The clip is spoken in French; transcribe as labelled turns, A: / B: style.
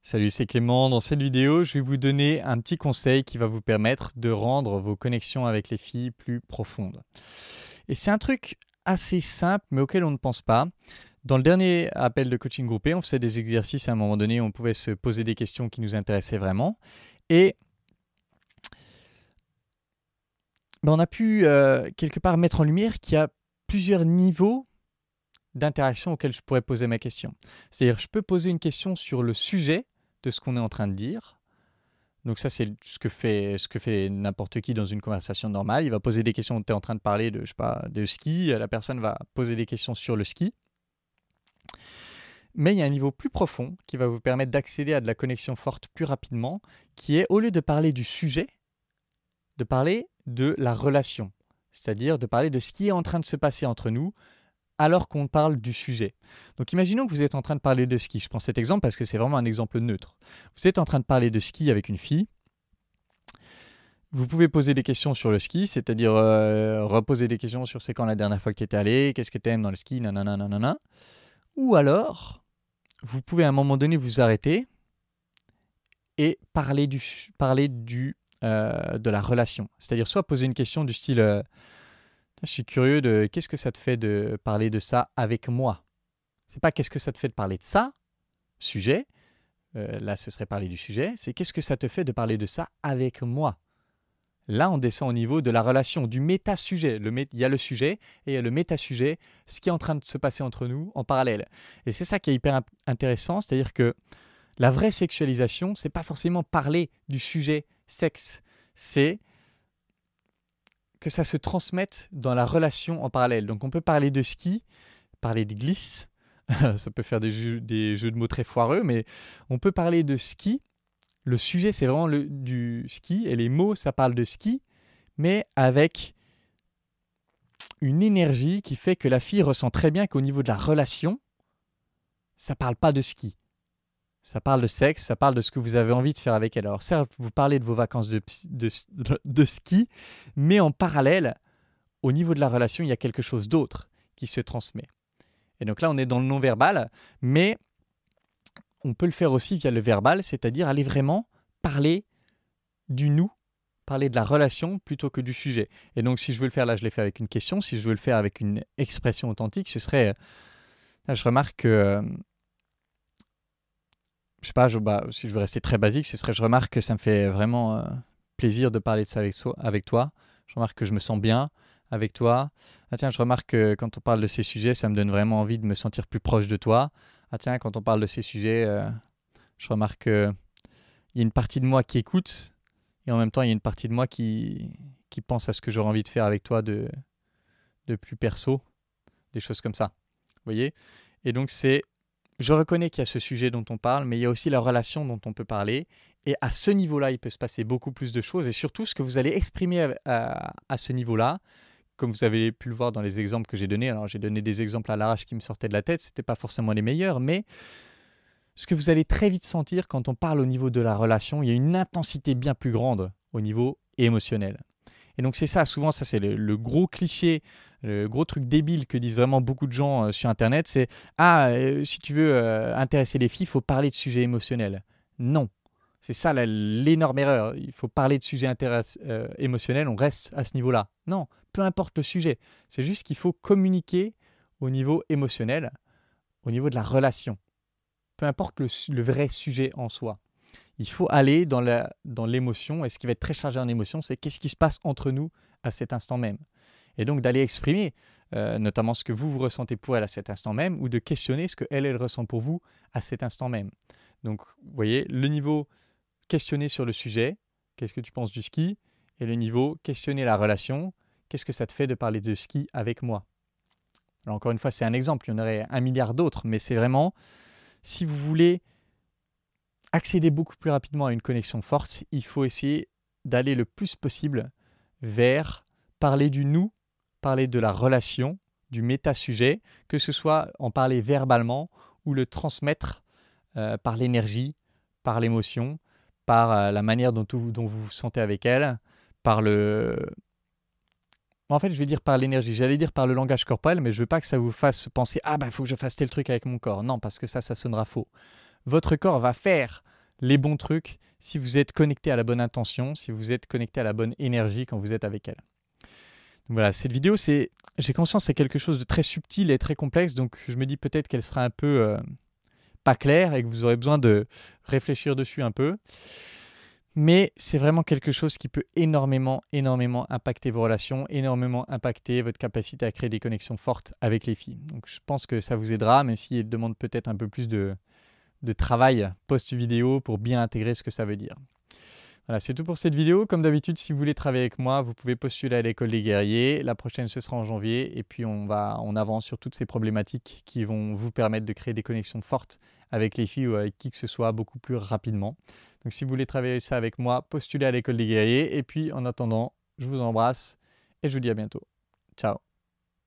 A: Salut, c'est Clément. Dans cette vidéo, je vais vous donner un petit conseil qui va vous permettre de rendre vos connexions avec les filles plus profondes. Et c'est un truc assez simple, mais auquel on ne pense pas. Dans le dernier appel de coaching groupé, on faisait des exercices à un moment donné où on pouvait se poser des questions qui nous intéressaient vraiment. Et on a pu quelque part mettre en lumière qu'il y a plusieurs niveaux d'interaction auxquels je pourrais poser ma question. C'est-à-dire, je peux poser une question sur le sujet de ce qu'on est en train de dire. Donc ça, c'est ce que fait n'importe qui dans une conversation normale. Il va poser des questions, tu es en train de parler de, je sais pas, de ski, la personne va poser des questions sur le ski. Mais il y a un niveau plus profond qui va vous permettre d'accéder à de la connexion forte plus rapidement, qui est, au lieu de parler du sujet, de parler de la relation. C'est-à-dire de parler de ce qui est en train de se passer entre nous, alors qu'on parle du sujet. Donc imaginons que vous êtes en train de parler de ski. Je prends cet exemple parce que c'est vraiment un exemple neutre. Vous êtes en train de parler de ski avec une fille. Vous pouvez poser des questions sur le ski, c'est-à-dire reposer des questions sur c'est quand la dernière fois que tu étais allé, qu'est-ce que tu aimes dans le ski, nanana, nanana. Ou alors, vous pouvez à un moment donné vous arrêter et parler de la relation. C'est-à-dire soit poser une question du style je suis curieux de qu'est-ce que ça te fait de parler de ça avec moi. C'est pas qu'est-ce que ça te fait de parler de ça, sujet. Là, ce serait parler du sujet. C'est qu'est-ce que ça te fait de parler de ça avec moi. Là, on descend au niveau de la relation, du méta-sujet. Il y a le sujet et il y a le méta-sujet, ce qui est en train de se passer entre nous en parallèle. Et c'est ça qui est hyper intéressant, c'est-à-dire que la vraie sexualisation, c'est pas forcément parler du sujet sexe, c'est que ça se transmette dans la relation en parallèle. Donc on peut parler de ski, parler de glisse, ça peut faire des jeux de mots très foireux, mais on peut parler de ski. Le sujet, c'est vraiment du ski, et les mots, ça parle de ski, mais avec une énergie qui fait que la fille ressent très bien qu'au niveau de la relation, ça parle pas de ski. Ça parle de sexe, ça parle de ce que vous avez envie de faire avec elle. Alors certes, vous parlez de vos vacances de ski, mais en parallèle, au niveau de la relation, il y a quelque chose d'autre qui se transmet. Et donc là, on est dans le non-verbal, mais on peut le faire aussi via le verbal, c'est-à-dire aller vraiment parler du nous, parler de la relation plutôt que du sujet. Et donc si je veux le faire, là je l'ai fait avec une question, si je veux le faire avec une expression authentique, ce serait, là je remarque que, je sais pas, si je veux rester très basique, ce serait, je remarque que ça me fait vraiment plaisir de parler de ça avec toi. Je remarque que je me sens bien avec toi. Ah tiens, je remarque que quand on parle de ces sujets, ça me donne vraiment envie de me sentir plus proche de toi. Ah tiens, quand on parle de ces sujets, je remarque qu'il y a une partie de moi qui écoute et en même temps, il y a une partie de moi qui pense à ce que j'aurais envie de faire avec toi de plus perso, des choses comme ça. Vous voyez ? Et donc, je reconnais qu'il y a ce sujet dont on parle, mais il y a aussi la relation dont on peut parler. Et à ce niveau-là, il peut se passer beaucoup plus de choses. Et surtout, ce que vous allez exprimer à ce niveau-là, comme vous avez pu le voir dans les exemples que j'ai donnés. Alors, j'ai donné des exemples à l'arrache qui me sortaient de la tête. Ce n'étaient pas forcément les meilleurs, mais ce que vous allez très vite sentir quand on parle au niveau de la relation, il y a une intensité bien plus grande au niveau émotionnel. Et donc, c'est ça. Souvent, ça, c'est le gros cliché, le gros truc débile que disent vraiment beaucoup de gens sur Internet, c'est « Ah, si tu veux intéresser les filles, il faut parler de sujets émotionnels. » Non, c'est ça l'énorme erreur. Il faut parler de sujets émotionnels, on reste à ce niveau-là. Non, peu importe le sujet. C'est juste qu'il faut communiquer au niveau émotionnel, au niveau de la relation. Peu importe le vrai sujet en soi. Il faut aller dans l'émotion, et ce qui va être très chargé en émotion, c'est qu'est-ce qui se passe entre nous à cet instant même. Et donc d'aller exprimer notamment ce que vous ressentez pour elle à cet instant même, ou de questionner ce qu'elle ressent pour vous à cet instant même. Donc vous voyez, le niveau questionner sur le sujet, qu'est-ce que tu penses du ski, et le niveau questionner la relation, qu'est-ce que ça te fait de parler de ski avec moi. Alors encore une fois, c'est un exemple, il y en aurait 1 milliard d'autres, mais c'est vraiment, si vous voulez accéder beaucoup plus rapidement à une connexion forte, il faut essayer d'aller le plus possible vers parler du nous, parler de la relation, du méta-sujet, que ce soit en parler verbalement ou le transmettre par l'énergie, par l'émotion, par la manière dont vous vous sentez avec elle, par le... En fait, je vais dire par l'énergie. J'allais dire par le langage corporel, mais je veux pas que ça vous fasse penser « Ah, il faut que je fasse tel truc avec mon corps. » Non, parce que ça sonnera faux. Votre corps va faire les bons trucs, si vous êtes connecté à la bonne intention, si vous êtes connecté à la bonne énergie quand vous êtes avec elle. Donc voilà, cette vidéo, j'ai conscience que c'est quelque chose de très subtil et très complexe, donc je me dis peut-être qu'elle sera un peu pas claire et que vous aurez besoin de réfléchir dessus un peu. Mais c'est vraiment quelque chose qui peut énormément impacter vos relations, énormément impacter votre capacité à créer des connexions fortes avec les filles. Donc je pense que ça vous aidera, même s'il demande peut-être un peu plus de travail post-vidéo pour bien intégrer ce que ça veut dire. Voilà, c'est tout pour cette vidéo. Comme d'habitude, si vous voulez travailler avec moi, vous pouvez postuler à l'école des guerriers. La prochaine, ce sera en janvier. Et puis, on avance sur toutes ces problématiques qui vont vous permettre de créer des connexions fortes avec les filles ou avec qui que ce soit beaucoup plus rapidement. Donc, si vous voulez travailler ça avec moi, postulez à l'école des guerriers. Et puis, en attendant, je vous embrasse et je vous dis à bientôt. Ciao.